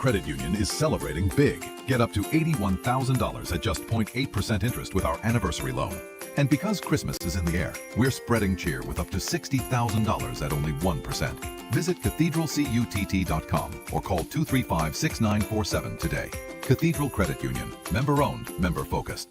Credit Union is celebrating big. Get up to $81,000 at just 0.8% interest with our anniversary loan. And because Christmas is in the air, we're spreading cheer with up to $60,000 at only 1%. Visit cathedralcutt.com or call 235-6947 today. Cathedral Credit Union. Member-owned, member-focused.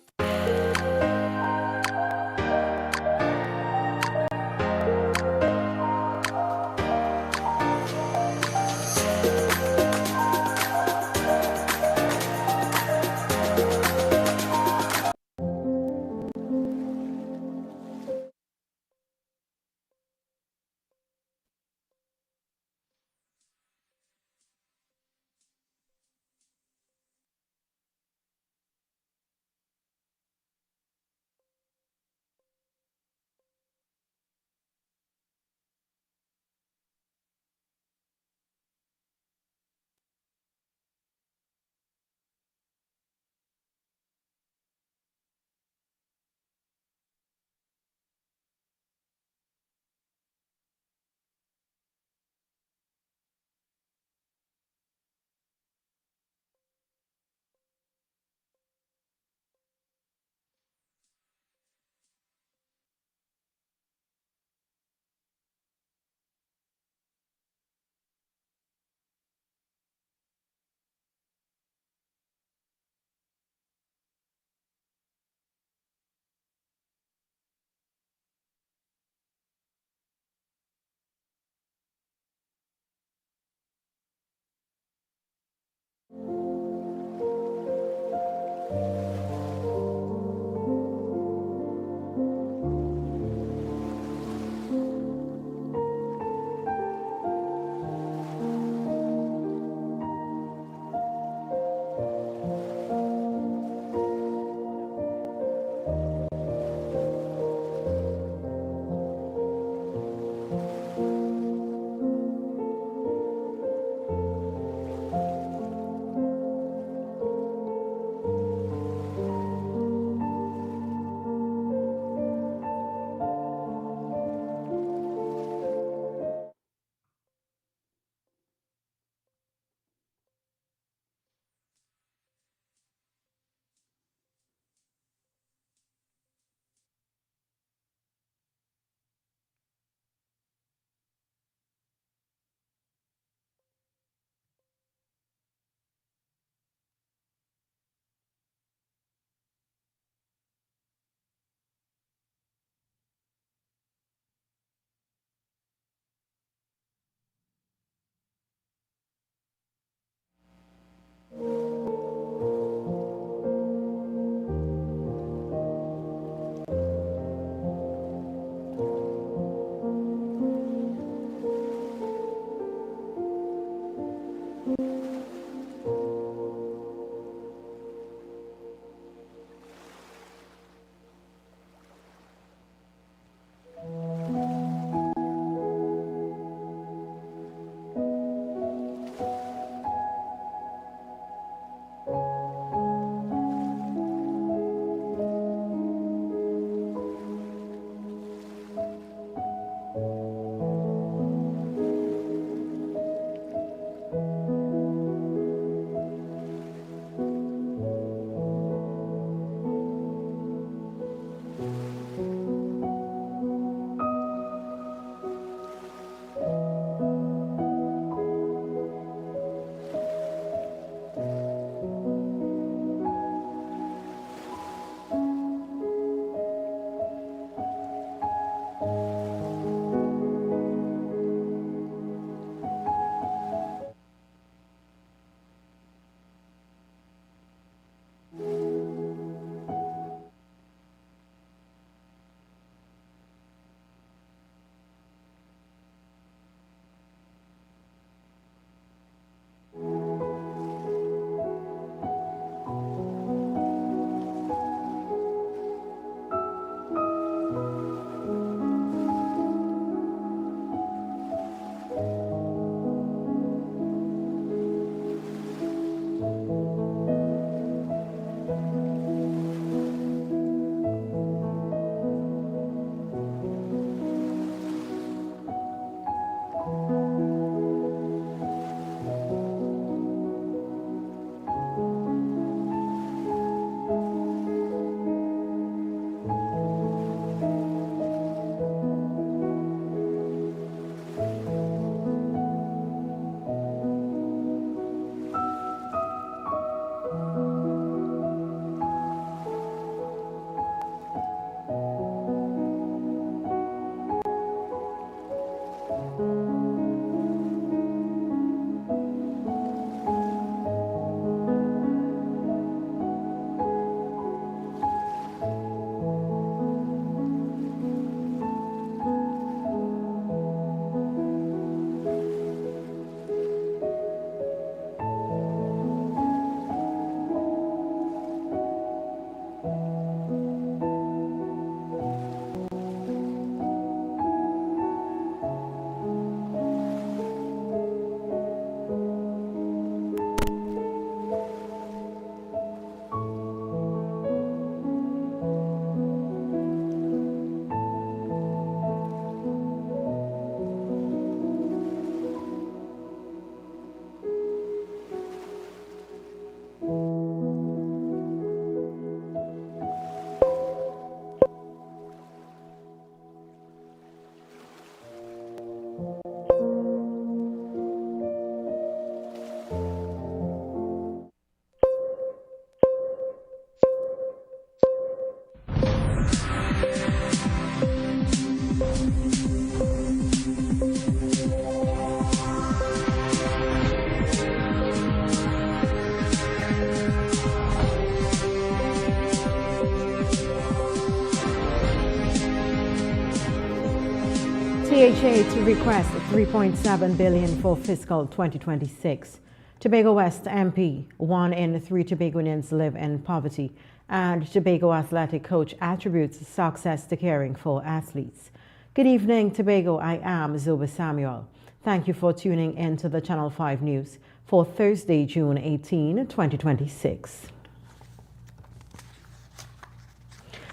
THA to request $3.7 billion for fiscal 2026. Tobago West MP, 1 in 3 Tobagonians live in poverty, and Tobago athletic coach attributes success to caring for athletes. Good evening, Tobago. I am Zoba Samuel. Thank you for tuning in to the Channel 5 News for Thursday, June 18, 2026.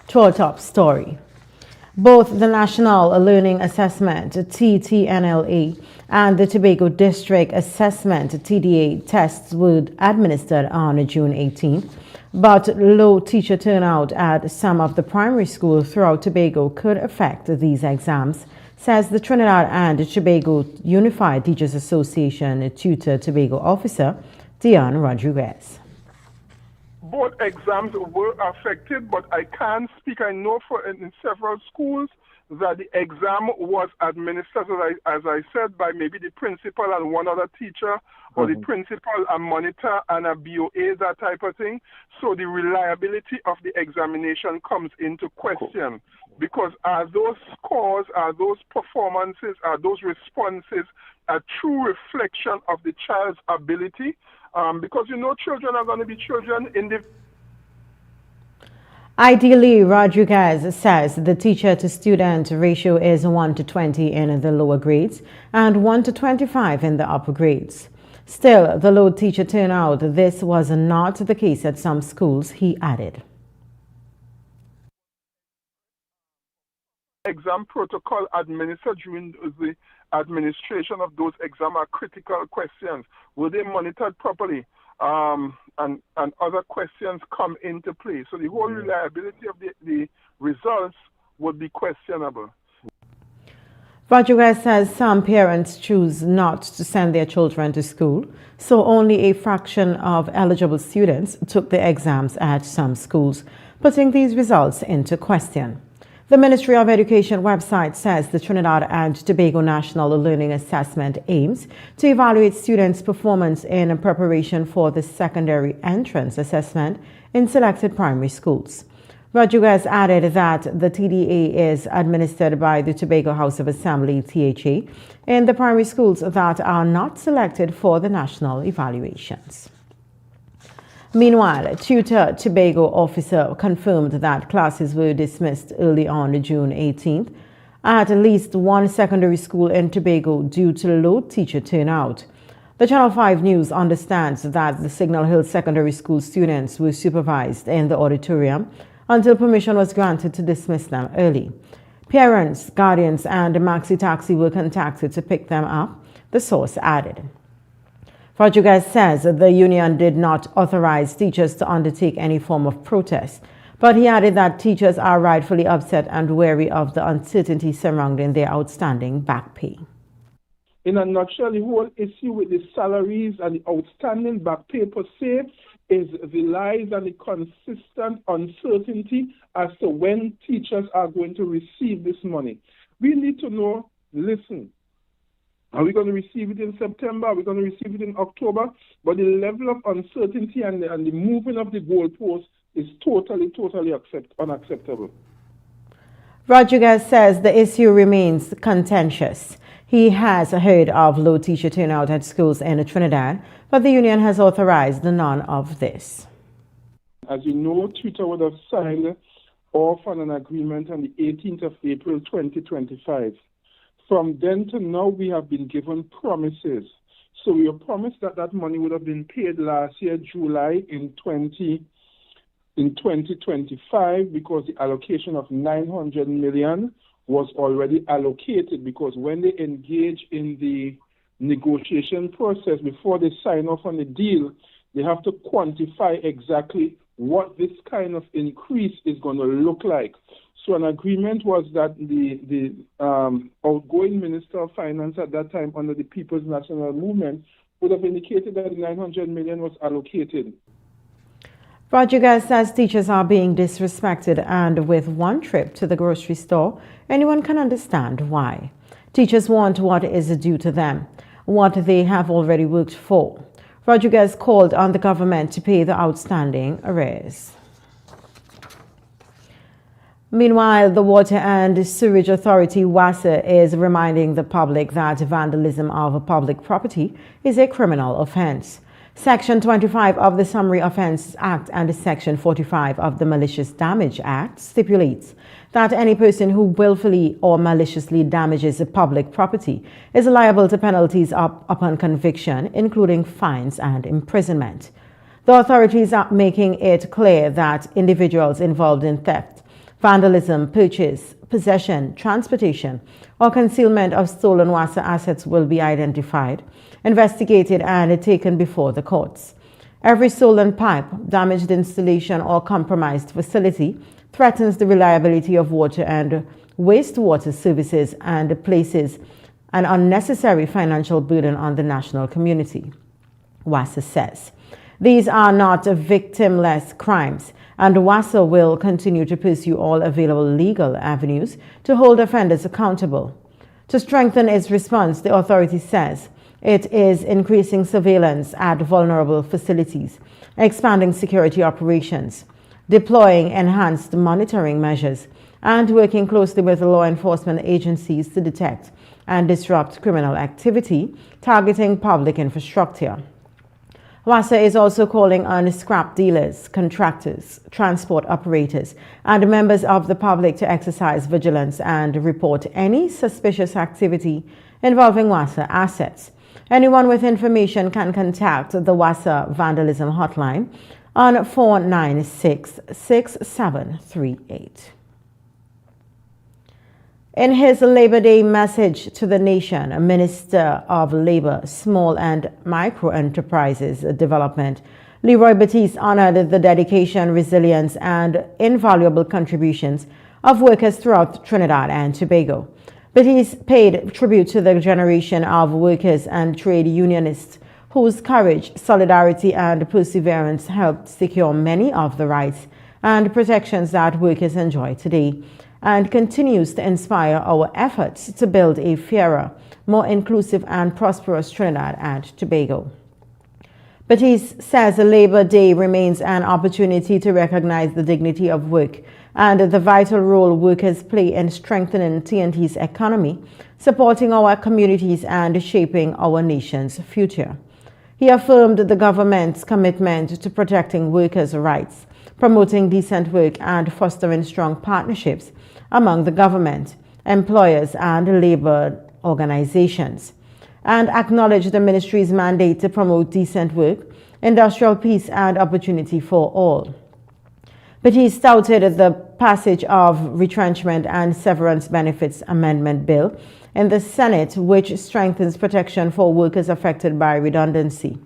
To our top story. Both the National Learning Assessment (TTNLA) and the Tobago District Assessment (TDA) tests were administered on June 18th, but low teacher turnout at some of the primary schools throughout Tobago could affect these exams, says the Trinidad and Tobago Unified Teachers Association Tutor Tobago officer Dion Rodriguez. Both exams were affected, but I can't speak. I know in several schools that the exam was administered, as I said, by maybe the principal and one other teacher, or the principal, a monitor, and a BOA, that type of thing. So the reliability of the examination comes into question, because are those scores, are those performances, are those responses a true reflection of the child's ability? Because children are going to be children in the... Ideally, Rodriguez says the teacher-to-student ratio is 1 to 20 in the lower grades and 1 to 25 in the upper grades. Still, the low teacher turnout, this was not the case at some schools, he added. Exam protocol administered during the administration of those exams are critical questions. Were they monitored properly? And other questions come into play. So the whole reliability of the results would be questionable. Rodriguez says some parents choose not to send their children to school, so only a fraction of eligible students took the exams at some schools, putting these results into question. The Ministry of Education website says the Trinidad and Tobago National Learning Assessment aims to evaluate students' performance in preparation for the secondary entrance assessment in selected primary schools. Rodriguez added that the TDA is administered by the Tobago House of Assembly (THA) in the primary schools that are not selected for the national evaluations. Meanwhile, Tutor Tobago officer confirmed that classes were dismissed early on June 18th at least one secondary school in Tobago due to low teacher turnout. The Channel 5 News understands that the Signal Hill Secondary School students were supervised in the auditorium until permission was granted to dismiss them early. Parents, guardians, and Maxi Taxi were contacted to pick them up, the source added. Rodriguez says the union did not authorize teachers to undertake any form of protest, but he added that teachers are rightfully upset and wary of the uncertainty surrounding their outstanding back pay. In a nutshell, the whole issue with the salaries and the outstanding back pay per se is the lies and the consistent uncertainty as to when teachers are going to receive this money. We need to know, listen, are we going to receive it in September? Are we going to receive it in October? But the level of uncertainty and the movement of the goalposts is totally unacceptable. Rodriguez says the issue remains contentious. He has heard of low teacher turnout at schools in Trinidad, but the union has authorized none of this. As you know, Tutor would have signed off on an agreement on the 18th of April 2025. From then to now, we have been given promises. So we were promised that that money would have been paid last year, July in 2025, because the allocation of 900 million was already allocated, because when they engage in the negotiation process, before they sign off on the deal, they have to quantify exactly what this kind of increase is going to look like. So an agreement was that the outgoing Minister of Finance at that time under the People's National Movement would have indicated that the 900 million was allocated. Rodriguez says teachers are being disrespected, and with one trip to the grocery store, anyone can understand why. Teachers want what is due to them, what they have already worked for. Rodriguez called on the government to pay the outstanding arrears. Meanwhile, the Water and Sewerage Authority, WASA, is reminding the public that vandalism of public property is a criminal offense. Section 25 of the Summary Offences Act and Section 45 of the Malicious Damage Act stipulates that any person who willfully or maliciously damages public property is liable to penalties upon conviction, including fines and imprisonment. The authorities are making it clear that individuals involved in theft, vandalism, purchase, possession, transportation, or concealment of stolen WASA assets will be identified, investigated, and taken before the courts. Every stolen pipe, damaged installation, or compromised facility threatens the reliability of water and wastewater services and places an unnecessary financial burden on the national community, WASA says. These are not victimless crimes, and WASA will continue to pursue all available legal avenues to hold offenders accountable. To strengthen its response, the authority says it is increasing surveillance at vulnerable facilities, expanding security operations, deploying enhanced monitoring measures, and working closely with law enforcement agencies to detect and disrupt criminal activity targeting public infrastructure. WASA is also calling on scrap dealers, contractors, transport operators, and members of the public to exercise vigilance and report any suspicious activity involving WASA assets. Anyone with information can contact the WASA Vandalism Hotline on 496-6738. In his Labor Day message to the nation, Minister of Labor, Small and Micro Enterprises Development, Leroy Batiste, honored the dedication, resilience, and invaluable contributions of workers throughout Trinidad and Tobago. Batiste paid tribute to the generation of workers and trade unionists whose courage, solidarity, and perseverance helped secure many of the rights and protections that workers enjoy today, and continues to inspire our efforts to build a fairer, more inclusive and prosperous Trinidad and Tobago. Batiste says Labor Day remains an opportunity to recognize the dignity of work and the vital role workers play in strengthening TNT's economy, supporting our communities, and shaping our nation's future. He affirmed the government's commitment to protecting workers' rights, promoting decent work, and fostering strong partnerships among the government, employers, and labor organizations, and acknowledged the ministry's mandate to promote decent work, industrial peace, and opportunity for all. But he touted the passage of Retrenchment and Severance Benefits Amendment Bill in the Senate, which strengthens protection for workers affected by redundancy.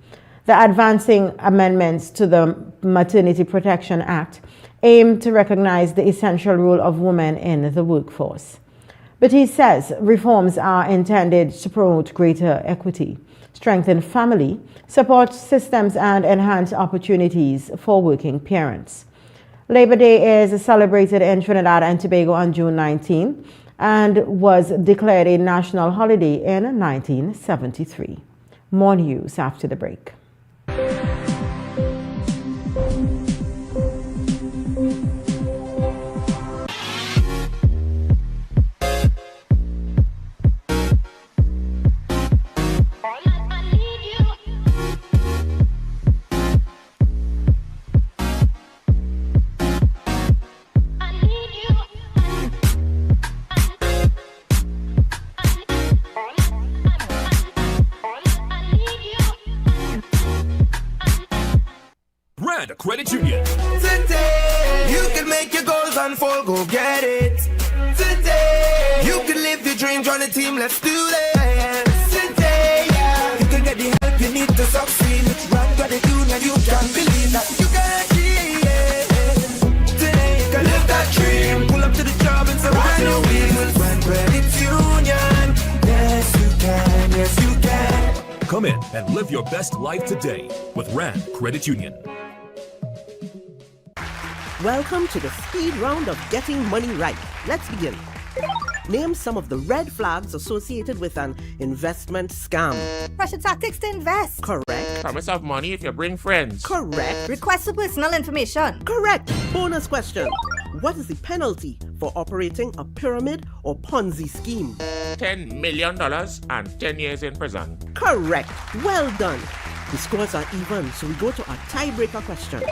The advancing amendments to the Maternity Protection Act aim to recognize the essential role of women in the workforce. But he says reforms are intended to promote greater equity, strengthen family support systems, and enhance opportunities for working parents. Labor Day is celebrated in Trinidad and Tobago on June 19 and was declared a national holiday in 1973. More news after the break. Credit Union. Today, you can make your goals unfold, go get it. Today, you can live your dream, join the team, let's do this. Today, yeah, you can get the help you need to succeed. Run Credit Union, you can believe that you can achieve it. Today, you can live that dream, pull up to the job and say, brand new wheels. Run Credit Union, yes you can, yes you can. Come in and live your best life today with Rand Credit Union. Welcome to the speed round of getting money right. Let's begin. Name some of the red flags associated with an investment scam. Pressure tactics to invest. Correct. Promise of money if you bring friends. Correct. Request for personal information. Correct. Bonus question. What is the penalty for operating a pyramid or Ponzi scheme. $10 million and 10 years in prison. Correct. Well done. The scores are even, so we go to our tiebreaker question.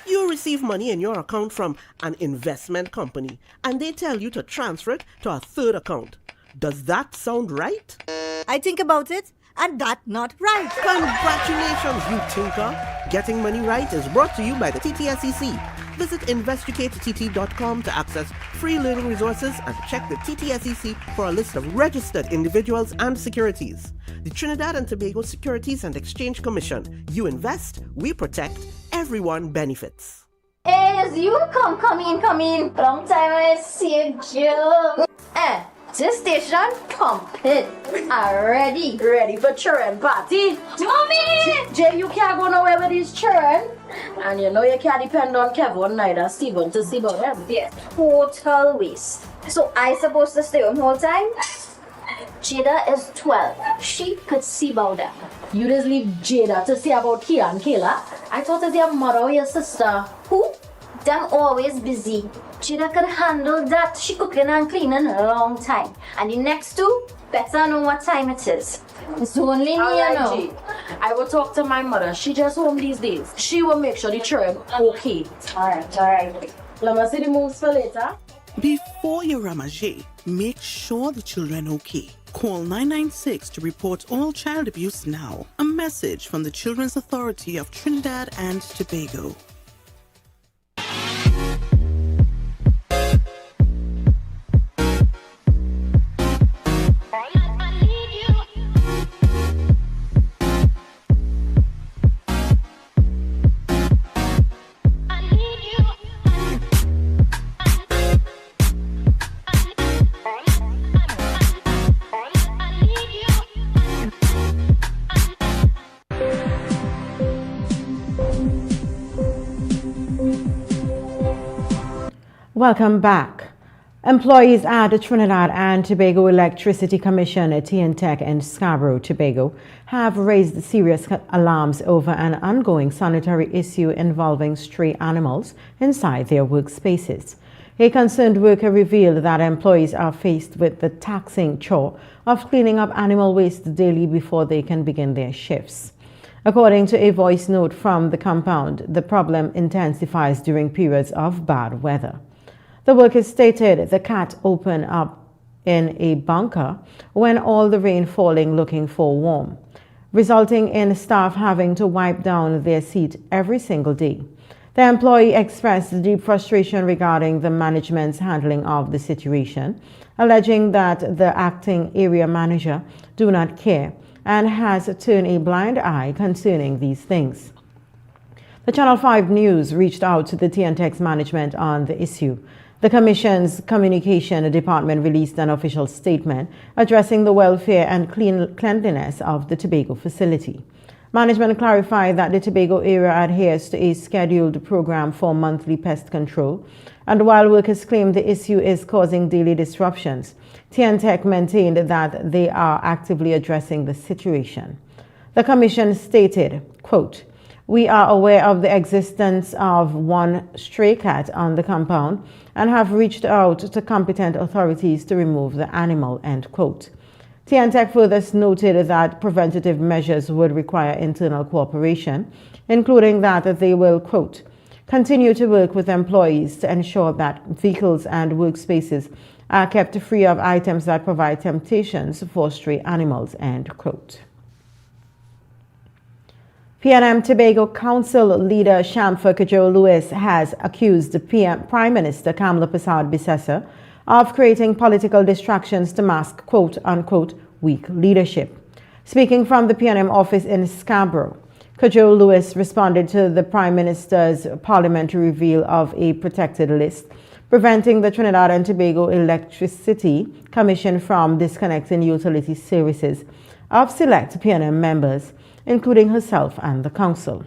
You receive money in your account from an investment company, and they tell you to transfer it to a third account. Does that sound right? I think about it, and that not right. Congratulations, you tinker! Getting Money Right is brought to you by the TTSEC. Visit investigatett.com to access free learning resources and check the TTSEC for a list of registered individuals and securities. The Trinidad and Tobago Securities and Exchange Commission. You invest, we protect, everyone benefits. Hey, it's you. Come in. Long time I see you. This station complete. Ready for children party. Mommy! Jay, you can't go nowhere with these children. And you know you can't depend on Kevin neither Steven to see about them. Yes. Total waste. So I supposed to stay home whole time? Jada is 12. She could see about them. You just leave Jada to see about Kira and Kayla? I thought it's your mother or your sister. Who? Them always busy. Jada could handle that. She cooking and cleaning a long time. And the next two, better know what time it is. It's only me, you know. I will talk to my mother. She just home these days. She will make sure the children okay. Alright. Let me see the moves for later. Before you ramage, make sure the children okay. Call 996 to report all child abuse now. A message from the Children's Authority of Trinidad and Tobago. Welcome back. Employees at the Trinidad and Tobago Electricity Commission, TNTEC in Scarborough, Tobago, have raised serious alarms over an ongoing sanitary issue involving stray animals inside their workspaces. A concerned worker revealed that employees are faced with the taxing chore of cleaning up animal waste daily before they can begin their shifts. According to a voice note from the compound, the problem intensifies during periods of bad weather. The workers stated the cat opened up in a bunker when all the rain falling looking for warm, resulting in staff having to wipe down their seat every single day. The employee expressed deep frustration regarding the management's handling of the situation, alleging that the acting area manager do not care and has turned a blind eye concerning these things. The Channel 5 News reached out to the TNTEC's management on the issue. The Commission's Communication Department released an official statement addressing the welfare and cleanliness of the Tobago facility. Management clarified that the Tobago area adheres to a scheduled program for monthly pest control, and while workers claim the issue is causing daily disruptions, TNTEC maintained that they are actively addressing the situation. The Commission stated, quote, "We are aware of the existence of one stray cat on the compound and have reached out to competent authorities to remove the animal," end quote. TNTEC further noted that preventative measures would require internal cooperation, including that they will, quote, "continue to work with employees to ensure that vehicles and workspaces are kept free of items that provide temptations for stray animals," end quote. PNM Tobago Council leader Shamfa Kajo-Lewis has accused the Prime Minister Kamla Persad-Bissessar of creating political distractions to mask quote-unquote weak leadership. Speaking from the PNM office in Scarborough, Kajo-Lewis responded to the Prime Minister's parliamentary reveal of a protected list preventing the Trinidad and Tobago Electricity Commission from disconnecting utility services of select PNM members, including herself and the council.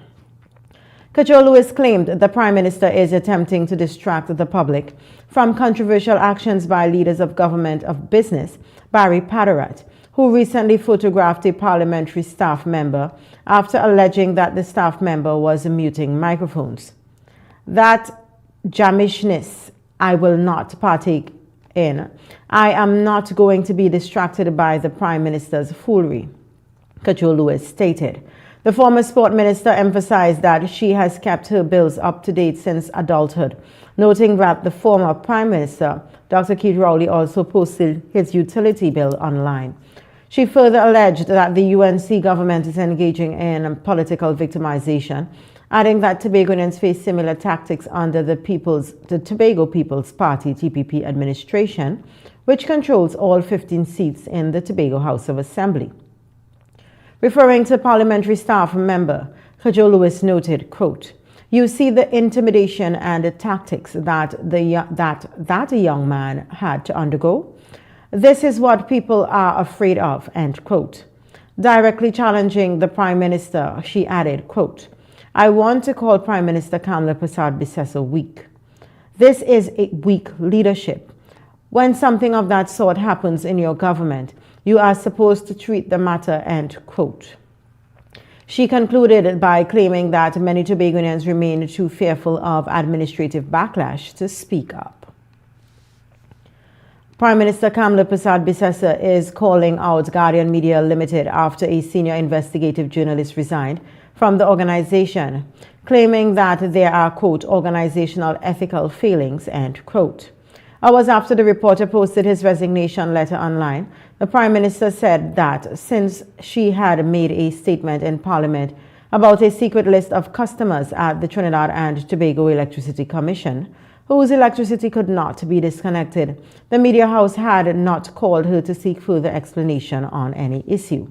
Kajo-Lewis claimed the Prime Minister is attempting to distract the public from controversial actions by leaders of government of business, Barry Padarat, who recently photographed a parliamentary staff member after alleging that the staff member was muting microphones. That jamishness I will not partake in. I am not going to be distracted by the Prime Minister's foolery, Cudjoe Lewis stated. The former sport minister emphasized that she has kept her bills up to date since adulthood, noting that the former Prime Minister, Dr. Keith Rowley, also posted his utility bill online. She further alleged that the UNC government is engaging in political victimization, adding that Tobagonians face similar tactics under the Tobago People's Party TPP administration, which controls all 15 seats in the Tobago House of Assembly. Referring to parliamentary staff member, Cudjoe Lewis noted, quote, "You see the intimidation and the tactics that a young man had to undergo. This is what people are afraid of," end quote. Directly challenging the Prime Minister, she added, quote, "I want to call Prime Minister Kamla Persad-Bissessor weak. This is a weak leadership. When something of that sort happens in your government, you are supposed to treat the matter," end quote. She concluded by claiming that many Tobagonians remain too fearful of administrative backlash to speak up. Prime Minister Kamla Persad-Bissessor is calling out Guardian Media Limited after a senior investigative journalist resigned from the organization, claiming that there are, quote, "organizational ethical failings," end quote. Hours after the reporter posted his resignation letter online, the Prime Minister said that since she had made a statement in Parliament about a secret list of customers at the Trinidad and Tobago Electricity Commission, whose electricity could not be disconnected, the media house had not called her to seek further explanation on any issue.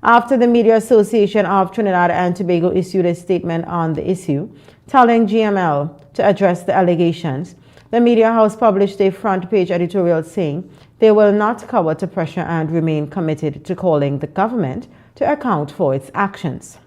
After the Media Association of Trinidad and Tobago issued a statement on the issue, telling GML to address the allegations, the media house published a front-page editorial saying they will not cower to pressure and remain committed to calling the government to account for its actions.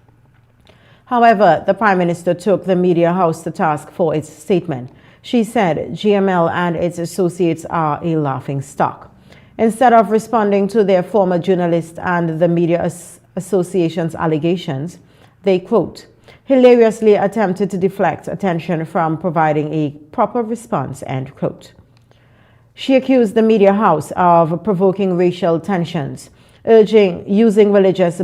However, the Prime Minister took the media house to task for its statement. She said GML and its associates are a laughing stock. Instead of responding to their former journalist and the Media Association's allegations, they, quote, "hilariously attempted to deflect attention from providing a proper response," end quote. She accused the media house of provoking racial tensions, using religious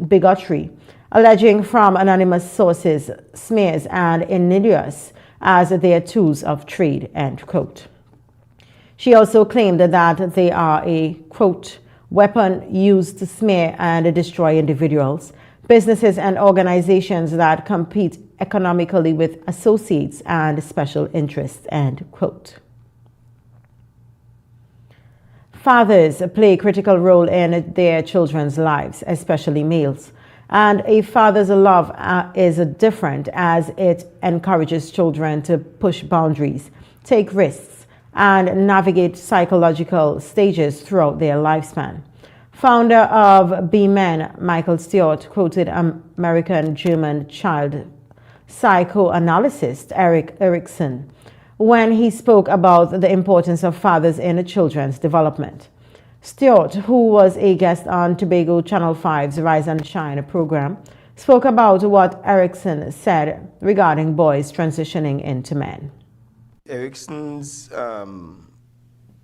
bigotry, alleging from anonymous sources smears and innuendos as their tools of trade, end quote. She also claimed that they are a, quote, "weapon used to smear and destroy individuals, businesses and organizations that compete economically with associates and special interests," end quote. Fathers play a critical role in their children's lives, especially males. And a father's love is different as it encourages children to push boundaries, take risks, and navigate psychological stages throughout their lifespan. Founder of Be Men, Michael Stewart, quoted American-German child psychoanalyst Erik Erikson when he spoke about the importance of fathers in children's development. Stewart, who was a guest on Tobago Channel 5's Rise and Shine program, spoke about what Erikson said regarding boys transitioning into men. Erikson's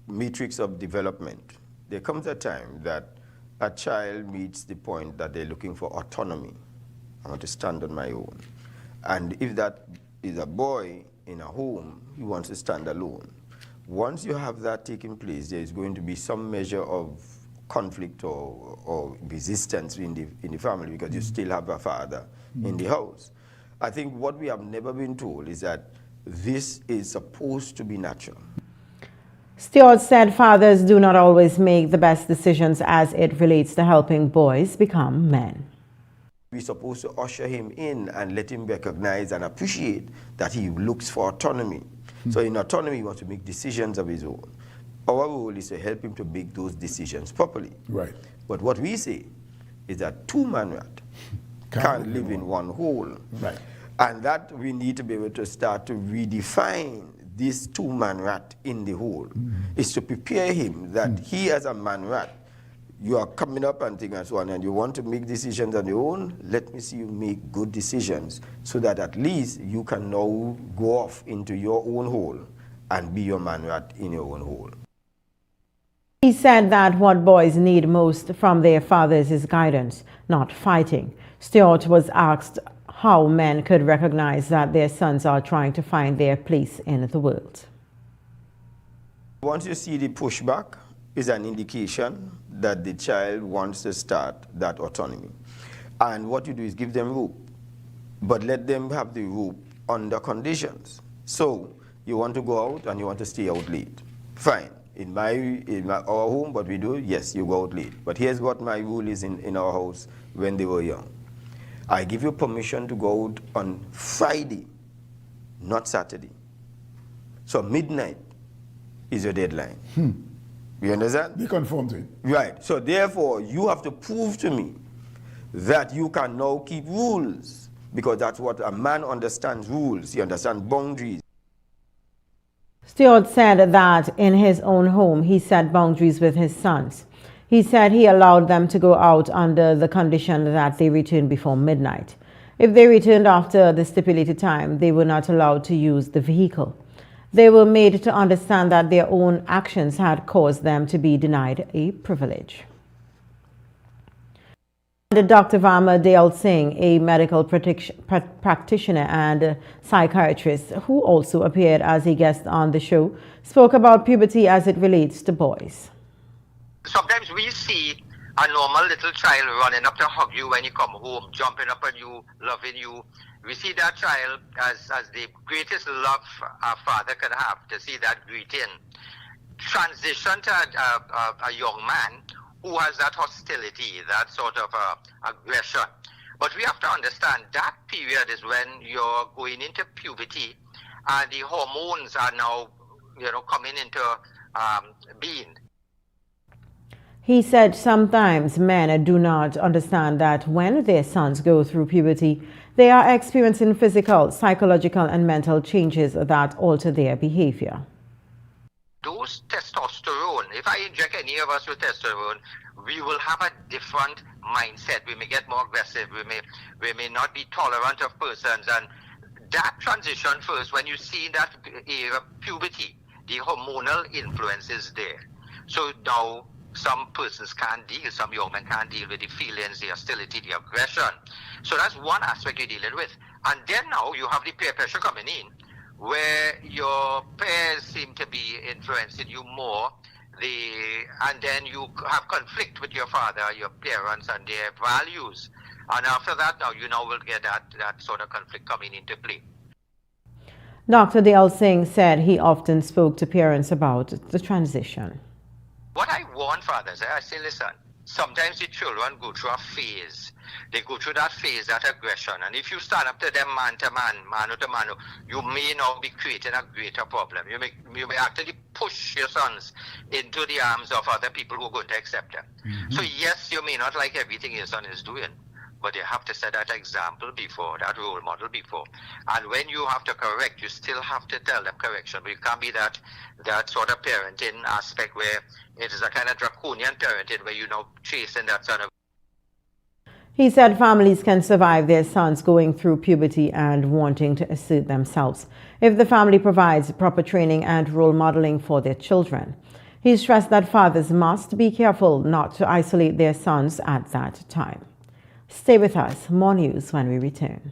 matrix of development, there comes a time that a child meets the point that they're looking for autonomy. I want to stand on my own. And if that is a boy in a home, he wants to stand alone. Once you have that taking place, there is going to be some measure of conflict or resistance in the family because you still have a father in the house. I think what we have never been told is that this is supposed to be natural. Stewart said fathers do not always make the best decisions as it relates to helping boys become men. We're supposed to usher him in and let him recognize and appreciate that he looks for autonomy. So in autonomy, he wants to make decisions of his own. Our role is to help him to make those decisions properly. Right. But what we say is that two-man rat can't live in one hole. Right. And that we need to be able to start to redefine this two-man rat in the hole. Is to prepare him that he as a man rat, you are coming up and things and so on, and you want to make decisions on your own, let me see you make good decisions so that at least you can now go off into your own hole and be your man right in your own hole. He said that what boys need most from their fathers is guidance, not fighting. Stewart was asked how men could recognize that their sons are trying to find their place in the world. Once you see the pushback, is an indication that the child wants to start that autonomy. And what you do is give them rope, but let them have the rope under conditions. So you want to go out and you want to stay out late. Fine. In our home, what we do, yes, you go out late. But here's what my rule is in our house when they were young. I give you permission to go out on Friday, not Saturday. So midnight is your deadline. You understand? Be conformed to it. Right. So therefore, you have to prove to me that you can now keep rules, because that's what a man understands, rules. He understands boundaries. Stewart said that in his own home, he set boundaries with his sons. He said he allowed them to go out under the condition that they return before midnight. If they returned after the stipulated time, they were not allowed to use the vehicle. They were made to understand that their own actions had caused them to be denied a privilege. Dr. Varma Dale Singh, a medical practitioner and psychiatrist who also appeared as a guest on the show, spoke about puberty as it relates to boys. Sometimes we see a normal little child running up to hug you when you come home, jumping up on you, loving you. We see that child as the greatest love a father can have, to see that greeting. Transition to a young man who has that hostility, that sort of aggression. But we have to understand that period is when you're going into puberty and the hormones are now, coming into being. He said sometimes men do not understand that when their sons go through puberty, they are experiencing physical, psychological, and mental changes that alter their behavior. Those testosterone, if I inject any of us with testosterone, we will have a different mindset. We may get more aggressive. We may not be tolerant of persons. And that transition first, when you see that era, puberty, the hormonal influence is there. So now some persons can't deal, some young men can't deal with the feelings, the hostility, the aggression. So that's one aspect you're dealing with. And then now you have the peer pressure coming in, where your peers seem to be influencing you more, and then you have conflict with your father, your parents, and their values. And after that, now you will get that sort of conflict coming into play. Dr. Dale Singh said he often spoke to parents about the transition. What I warn fathers, I say, listen, sometimes the children go through a phase. They go through that phase, that aggression. And if you stand up to them man to man, mano to mano, you may now be creating a greater problem. You may actually push your sons into the arms of other people who are going to accept them. So yes, you may not like everything your son is doing, but you have to set that example before, that role model before. And when you have to correct, you still have to tell them correction. But you can't be that sort of parenting aspect where it is a kind of draconian parenting where you're now chasing that son of. He said families can survive their sons going through puberty and wanting to assert themselves if the family provides proper training and role modeling for their children. He stressed that fathers must be careful not to isolate their sons at that time. Stay with us. More news when we return.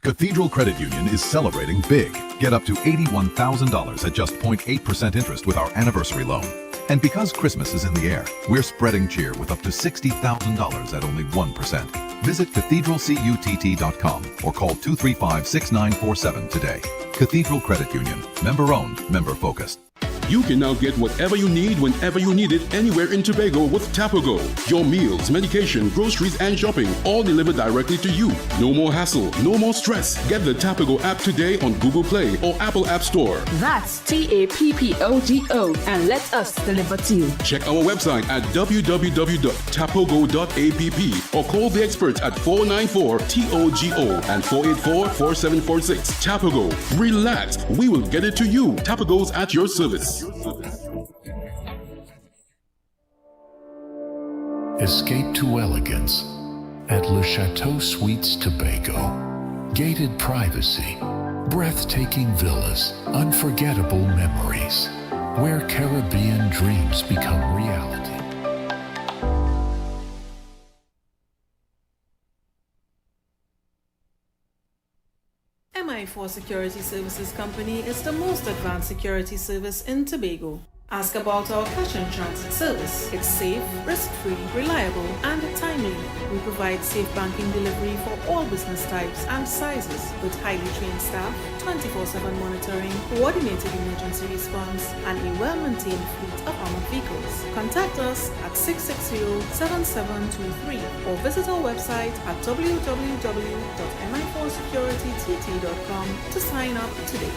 Cathedral Credit Union is celebrating big. Get up to $81,000 at just 0.8% interest with our anniversary loan. And because Christmas is in the air, we're spreading cheer with up to $60,000 at only 1%. Visit cathedralcutt.com or call 235-6947 today. Cathedral Credit Union. Member-owned, member-focused. You can now get whatever you need whenever you need it anywhere in Tobago with Tobago. Your meals, medication, groceries, and shopping all delivered directly to you. No more hassle, no more stress. Get the Tobago app today on Google Play or Apple App Store. That's TAPPOGO and let us deliver to you. Check our website at www.tapogo.app or call the experts at 494-TOGO and 484-4746. Tobago. Relax. We will get it to you. Tobago's at your service. Escape to elegance at Le Chateau Suites Tobago. Gated privacy, breathtaking villas, unforgettable memories, where Caribbean dreams become reality. MI4 Security Services Company is the most advanced security service in Tobago. Ask about our cash and transit service. It's safe, risk-free, reliable, and timely. We provide safe banking delivery for all business types and sizes with highly trained staff, 24/7 monitoring, coordinated emergency response, and a well-maintained fleet of armored vehicles. Contact us at 660-7723 or visit our website at www.mi4securitytt.com to sign up today.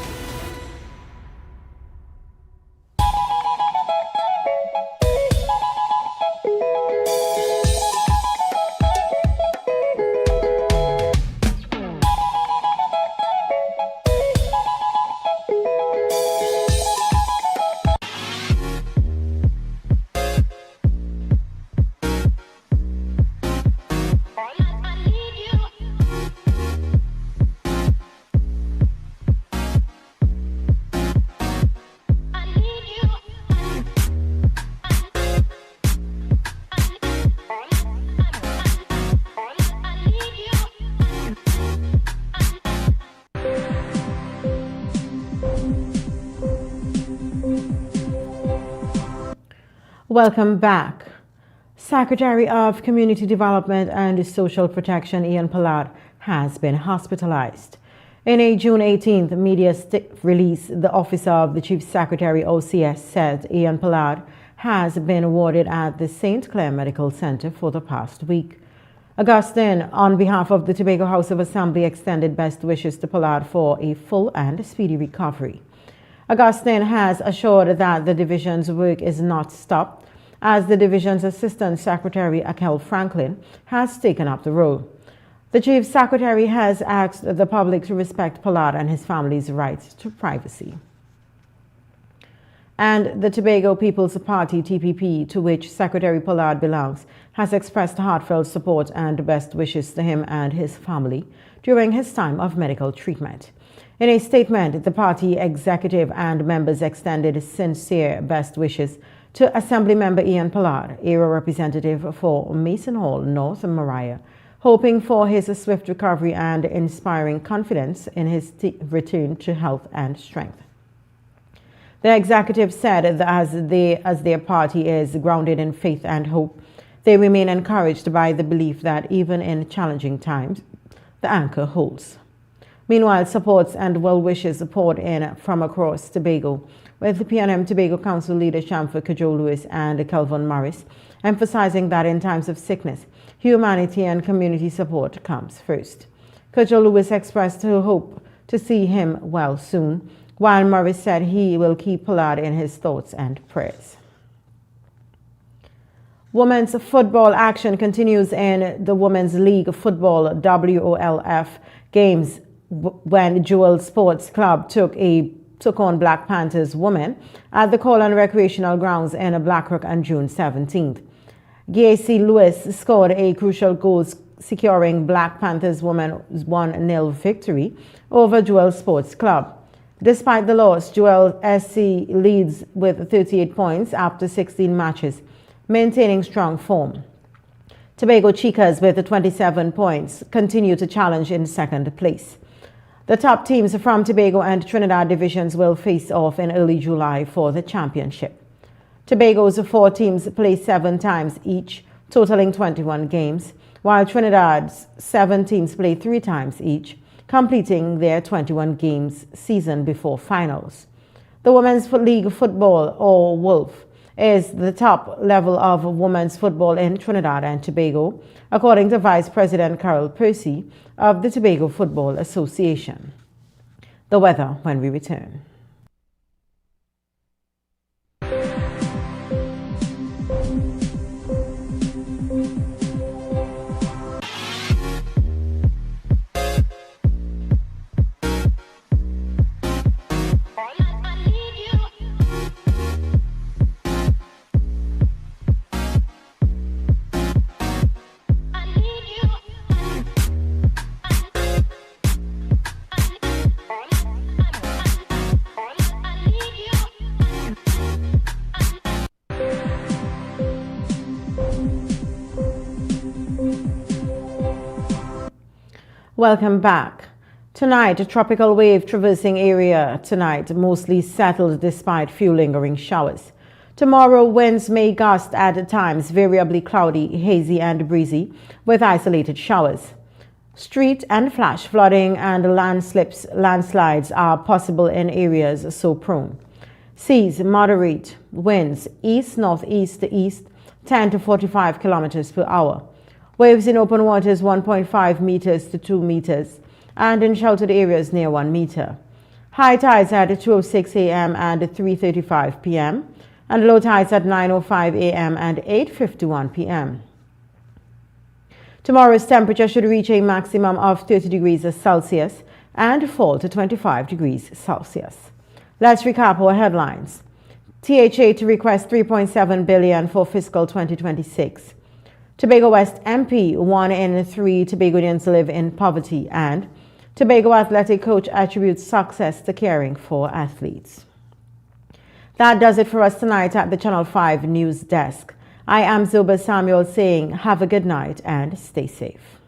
Welcome back. Secretary of Community Development and Social Protection Ian Pollard has been hospitalized. In a June 18th media release, the Office of the Chief Secretary OCS said Ian Pollard has been warded at the St. Clair Medical Center for the past week. Augustine, on behalf of the Tobago House of Assembly, extended best wishes to Pollard for a full and speedy recovery. Augustine has assured that the division's work is not stopped, as the division's Assistant Secretary, Akel Franklin, has taken up the role. The Chief Secretary has asked the public to respect Pollard and his family's rights to privacy. And the Tobago People's Party, TPP, to which Secretary Pollard belongs, has expressed heartfelt support and best wishes to him and his family during his time of medical treatment. In a statement, the party executive and members extended sincere best wishes to Assembly Member Ian Pollard, area representative for Mason Hall, North Maria, hoping for his swift recovery and inspiring confidence in his return to health and strength. The executive said that as their party is grounded in faith and hope, they remain encouraged by the belief that even in challenging times, the anchor holds. Meanwhile, supports and well wishes poured in from across Tobago, with the PNM Tobago Council leader Shamfa Kajo Lewis and Kelvin Morris emphasizing that in times of sickness, humanity and community support comes first. Kajo Lewis expressed her hope to see him well soon, while Morris said he will keep Pollard in his thoughts and prayers. Women's football action continues in the Women's League Football WOLF games when Jewel Sports Club took on Black Panthers women at the Colon Recreational Grounds in Blackrock on June 17th. Gacy Lewis scored a crucial goal, securing Black Panthers women's 1-0 victory over Jewel Sports Club. Despite the loss, Jewel SC leads with 38 points after 16 matches, maintaining strong form. Tobago Chicas, with 27 points, continue to challenge in second place. The top teams from Tobago and Trinidad divisions will face off in early July for the championship. Tobago's 4 teams play 7 times each, totaling 21 games, while Trinidad's 7 teams play 3 times each, completing their 21 games season before finals. The Women's League Football, or WOLF, is the top level of women's football in Trinidad and Tobago, according to Vice President Carol Percy of the Tobago Football Association. The weather when we return. Welcome back. Tonight, a tropical wave traversing area tonight, mostly settled despite few lingering showers. Tomorrow, winds may gust at times, variably cloudy, hazy and breezy, with isolated showers. Street and flash flooding and landslides are possible in areas so prone. Seas moderate, winds east-northeast to east, 10 to 45 kilometers per hour. Waves in open waters 1.5 meters to 2 meters, and in sheltered areas near 1 meter. High tides at 2:06 a.m. and 3:35 p.m., and low tides at 9:05 a.m. and 8:51 p.m. Tomorrow's temperature should reach a maximum of 30 degrees Celsius and fall to 25 degrees Celsius. Let's recap our headlines. THA to request $3.7 billion for fiscal 2026. Tobago West MP, 1 in 3 Tobagonians live in poverty, and Tobago athletic coach attributes success to caring for athletes. That does it for us tonight at the Channel 5 News Desk. I am Zoba Samuel saying have a good night and stay safe.